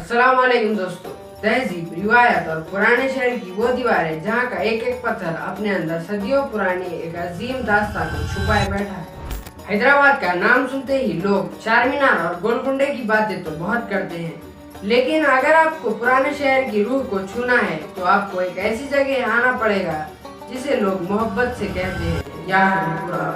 अस्सलाम वालेकुम दोस्तों। तहजीब, रिवायत और पुराने शहर की वो दीवारें जहाँ का एक एक पत्थर अपने अंदर सदियों पुरानी एक अजीम दास्तां को छुपाए बैठा है। हैदराबाद का नाम सुनते ही लोग चार मीनार और गोलकुंडे की बातें तो बहुत करते हैं, लेकिन अगर आपको पुराने शहर की रूह को छूना है तो आपको एक ऐसी जगह आना पड़ेगा जिसे लोग मोहब्बत से कहते हैं याकुतपुरा।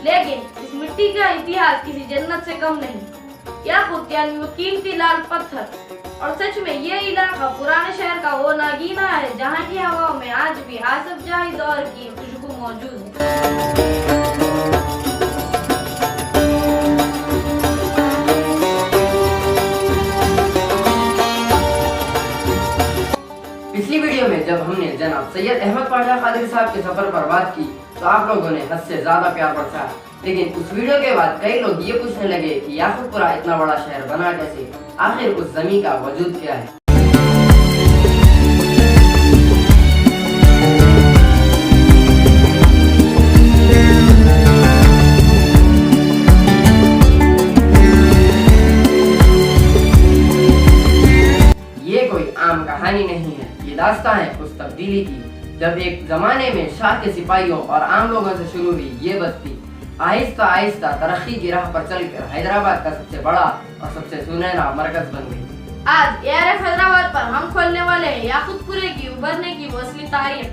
लेकिन इस मिट्टी का इतिहास किसी जन्नत से कम नहीं। याकूत यानी वो कीमती लाल पत्थर। और सच में ये इलाका पुराने शहर का वो नागीना है जहाँ की हवाओं में आज भी आसफ जाही दौर की खुशबू मौजूद है। पिछली वीडियो में जब हमने जनाब सैयद अहमद पाशा कादरी साहब के सफर पर बात की तो आप लोगों ने हद से ज्यादा प्यार बरसाया, लेकिन उस वीडियो के बाद कई लोग ये पूछने लगे कि याकुतपुरा इतना बड़ा शहर बना कैसे, आखिर उस जमीन का वजूद क्या है। ये कोई आम कहानी नहीं है, ये दास्तां है उस तब्दीली की जब एक जमाने में शाह के सिपाहियों और आम लोगों से शुरू हुई ये बस्ती आहिस्ता आहिस्ता तरक्की की राह पर चलकर हैदराबाद का सबसे बड़ा और सबसे सुनहरा मरकज बन गई। आज एआरएफ हैदराबाद पर हम खोलने वाले हैं याकुतपुरे की उभरने की वो असली तारीख,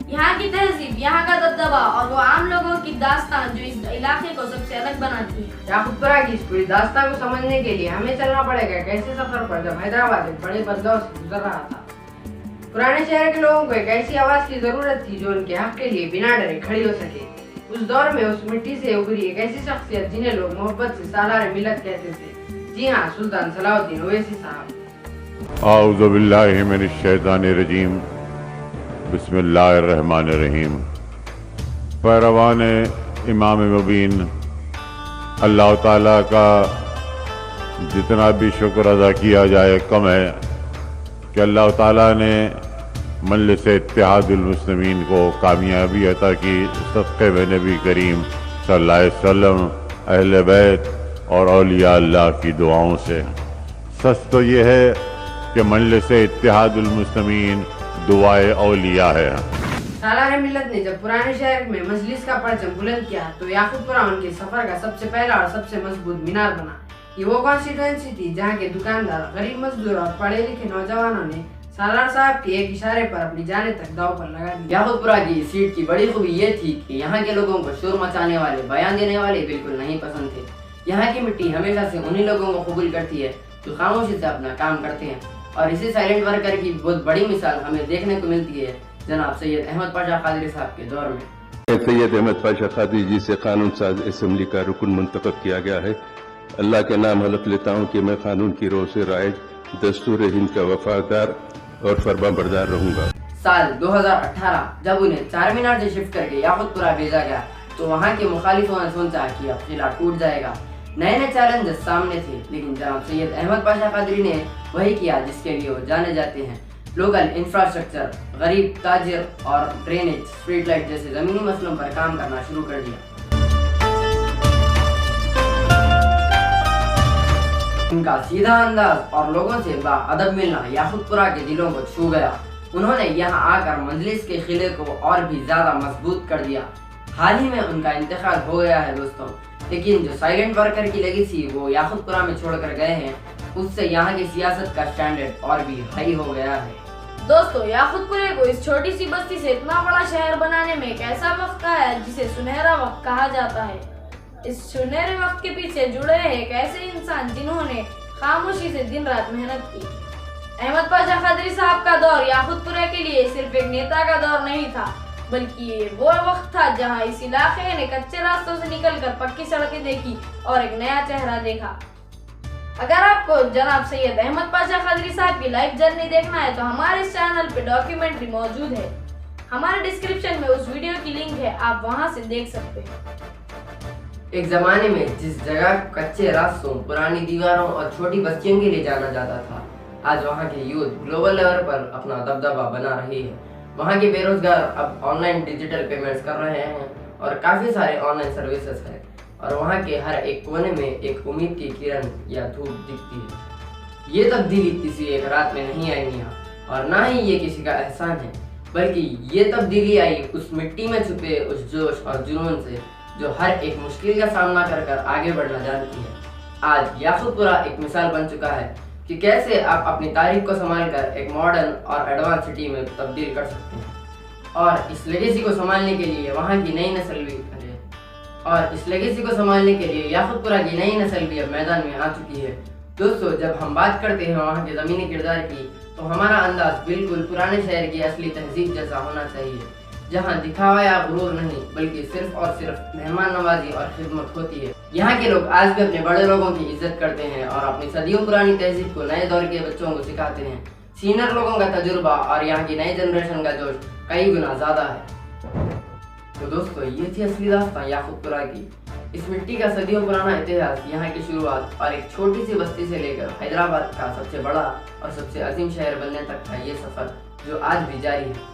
यहाँ की तहजीब, यहाँ का दबदबा और वो आम लोगों की दास्तान जो इस इलाके को सबसे अलग बनाती है। याकुतपुरा की इस पूरी दास्तान को समझने के लिए हमें चलना पड़ेगा एक ऐसे सफर पर जब हैदराबाद एक बड़े बदलाव से गुजर रहा था। पुराने शहर के लोगों को एक ऐसी आवाज की जरूरत थी जो उनके हक के लिए बिना डरे खड़ी हो सके। उस दौर में उस मिट्टी से उभरी एक ऐसी शख्सियत जिन्हें लोग मोहब्बत से सालार मिल्लत कहते थे। जी हाँ, सुल्तान सलाउद्दीन ओवैसी साहब। आऊज़ु बिल्लाहि मिनश शैतानिर रजीम, बिस्मिल्लाहिर्रहमानिर्रहीम। पैरवान इमाम मुबीन अल्लाह ताला का जितना भी शुक्र अदा किया जाए कम है कि अल्लाह ताला ने मजलिस इत्तेहादुल मुस्लिमीन को कामयाबी अता की सदक़े में नबी करीम सल्लल्लाहु अलैहि वसल्लम, अहले बैत और औलिया अल्लाह की दुआओं से। सच तो ये है कि मजलिस इत्तेहादुल मुस्लिमीन दुआए औलिया है। सालार मिल्लत ने जब पुराने शहर में मजलिस का परचम बुलंद किया तो याकुतपुरा उनके सफर का सबसे पहला और सबसे मजबूत मीनार बना। ये वो कॉन्स्टिट्यूएंसी थी जहाँ के दुकानदार, गरीब मजदूर और पढ़े लिखे नौजवानों ने सालार साहब के एक इशारे पर अपनी जानें तक दांव पर लगा दी। याकुतपुरा की सीट की बड़ी खूबी ये थी कि यहाँ के लोगों को शोर मचाने वाले, बयान देने वाले बिल्कुल नहीं पसंद थे। यहाँ की मिट्टी हमेशा से उन्हीं लोगों को कबूल करती है जो खामोशी से अपना काम करते हैं, और इसी साइलेंट वर्कर की बहुत बड़ी मिसाल हमें देखने को मिलती है जनाब सैयद अहमद पाशा कादरी साहब के दौर में। सैयद अहमद पाशा कादरी जी से कानून साज असम्बली का रुकन मुंतखब किया गया है। अल्लाह के नाम हलफ लेता हूँ कि मैं कानून की रोह से राइज, दस्तूर हिंद का वफादार और फरमाबरदार रहूंगा। साल 2018 जब उन्हें चार मीनार से शिफ्ट करके याकुतपुरा भेजा गया तो वहाँ के मुखालिफों ने सोचा कि अब किला टूट जाएगा। नए नए चैलेंजेस सामने थे, लेकिन जनाब सैयद अहमद पाशा कादरी ने वही किया जिसके लिए वो जाने जाते हैं। लोकल इंफ्रास्ट्रक्चर, गरीब ताजिर और ड्रेनेज, स्ट्रीट लाइट जैसे जमीनी मसलों पर काम करना शुरू कर दिया। उनका सीधा अंदाज और लोगों से बाअदब मिलना याकुतपुरा के दिलों को छू गया। उन्होंने यहाँ आकर मजलिस के किले को और भी ज्यादा मजबूत कर दिया। हाल ही में उनका इंतकाल हो गया है दोस्तों, लेकिन जो साइलेंट वर्कर की लेगेसी वो याकुतपुरा में छोड़कर गए हैं, उससे यहाँ की सियासत का स्टैंडर्ड और भी हाई हो गया है। दोस्तों, याकुतपुरे को इस छोटी सी बस्ती से इतना बड़ा शहर बनाने में एक ऐसा वक्त है जिसे सुनहरा वक्त कहा जाता है। इस सुनहरे वक्त के पीछे जुड़े हैं एक ऐसे इंसान जिन्होंने खामोशी से दिन रात मेहनत की। अहमद पाशा कादरी साहब का दौर याकुतपुरा के लिए सिर्फ एक नेता का दौर नहीं था, बल्कि ये वो वक्त था जहां इस इलाके ने कच्चे रास्तों से निकलकर पक्की सड़कें देखी और एक नया चेहरा देखा। अगर आपको जनाब सैयद अहमद पाशा कादरी साहब की लाइफ जर्नी देखना है तो हमारे इस चैनल पे डॉक्यूमेंट्री मौजूद है। हमारे डिस्क्रिप्शन में उस वीडियो की लिंक है, आप वहां से देख सकते हैं। एक जमाने में जिस जगह को कच्चे रास्तों, पुरानी दीवारों और छोटी बस्तियों के लिए जाना जाता था, आज वहाँ के यूथ ग्लोबल लेवल पर अपना दबदबा बना रही है। वहाँ के बेरोजगार अब ऑनलाइन डिजिटल पेमेंट्स कर रहे हैं और काफ़ी सारे ऑनलाइन सर्विसेज हैं और वहाँ के हर एक कोने में एक उम्मीद की किरण या धूप दिखती है। ये तब्दीली किसी एक रात में नहीं आई है और ना ही ये किसी का एहसान है, बल्कि ये तब्दीली आई उस मिट्टी में छुपे उस जोश और जुनून से जो हर एक मुश्किल का सामना कर कर आगे बढ़ना जानती है। आज याकूतपुरा एक मिसाल बन चुका है कि कैसे आप अपनी तारीख को संभाल कर एक मॉडर्न और एडवांस सिटी में तब्दील कर सकते हैं। और इस लेगेसी को संभालने के लिए वहाँ की नई नस्ल भी याकूतपुरा की नई नस्ल भी अब मैदान में आ चुकी है। दोस्तों, जब हम बात करते हैं वहाँ के ज़मीनी किरदार की तो हमारा अंदाज बिल्कुल पुराने शहर की असली तहजीब जैसा होना चाहिए, जहाँ दिखावा या गुरूर नहीं बल्कि सिर्फ और सिर्फ मेहमान नवाजी और खिदमत होती है। यहाँ के लोग आज भी अपने बड़े लोगों की इज्जत करते हैं और अपनी सदियों पुरानी तहजीब को नए दौर के बच्चों को सिखाते हैं। सीनियर लोगों का तजुर्बा और यहाँ की नई जनरेशन का जोश कई गुना ज़्यादा है। तो दोस्तों, ये थी असली दास्तां याकूतपुरा की। इस मिट्टी का सदियों पुराना इतिहास, यहाँ की शुरुआत और एक छोटी सी बस्ती से लेकर हैदराबाद का सबसे बड़ा और सबसे अजीम शहर बनने तक का ये सफ़र जो आज भी जारी है।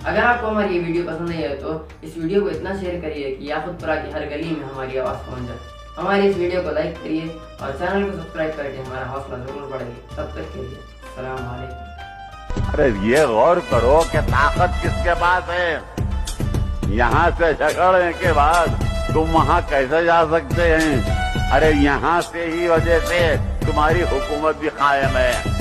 अगर आपको हमारी ये वीडियो पसंद आई है तो इस वीडियो को इतना शेयर करिए कि याकूतपुरा की हर गली में हमारी आवाज़ पहुँच जाए। हमारी इस वीडियो को लाइक करिए और चैनल को सब्सक्राइब करके हमारा हौसला जरूर बढ़ाइए। तब तक के लिए अस्सलाम वालेकुम। अरे ये गौर करो कि ताकत किसके पास है। यहाँ से झगड़ने के बाद तुम वहाँ कैसे जा सकते हैं? अरे यहाँ से ही वजह से तुम्हारी हुकूमत भी कायम है।